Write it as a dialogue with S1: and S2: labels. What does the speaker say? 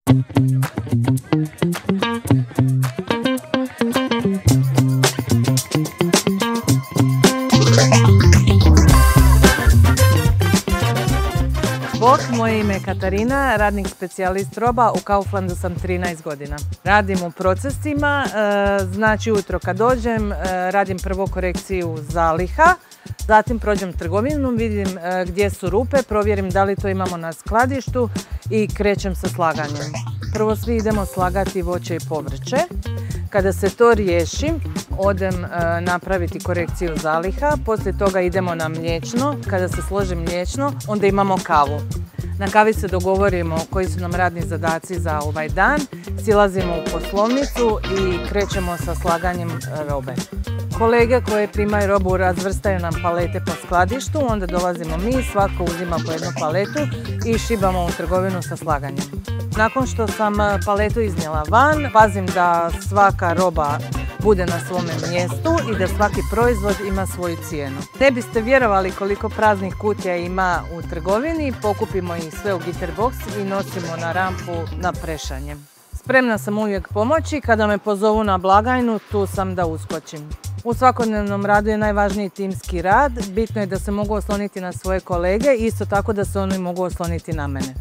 S1: Bok, moje ime je Katarina, radnik specijalist roba, u Kauflandu sam 13 godina. Radim u procesima, znači ujutro kad dođem radim prvo korekciju zaliha, zatim prođem trgovinu, vidim gdje su rupe, provjerim da li to imamo na skladištu i krećem sa slaganjem. Prvo svi idemo slagati voće i povrće. Kada se to riješi, odem napraviti korekciju zaliha, poslije toga idemo na mliječno. Kada se složi mliječno, onda imamo kavu. Na kavi se dogovorimo koji su nam radni zadaci za ovaj dan, silazimo u poslovnicu i krećemo sa slaganjem robe. Kolege koje primaju robu razvrstaju nam palete po skladištu, onda dolazimo mi, svatko uzima po jednu paletu i šibamo u trgovinu sa slaganjem. Nakon što sam paletu iznijela van, pazim da svaka roba bude na svome mjestu i da svaki proizvod ima svoju cijenu. Ne biste vjerovali koliko praznih kutija ima u trgovini, pokupimo ih sve u Gitter box i nosimo na rampu na prešanje. Spremna sam uvijek pomoći, kada me pozovu na blagajnu, tu sam da uskočim. U svakodnevnom radu je najvažniji timski rad, bitno je da se mogu osloniti na svoje kolege i isto tako da se oni mogu osloniti na mene.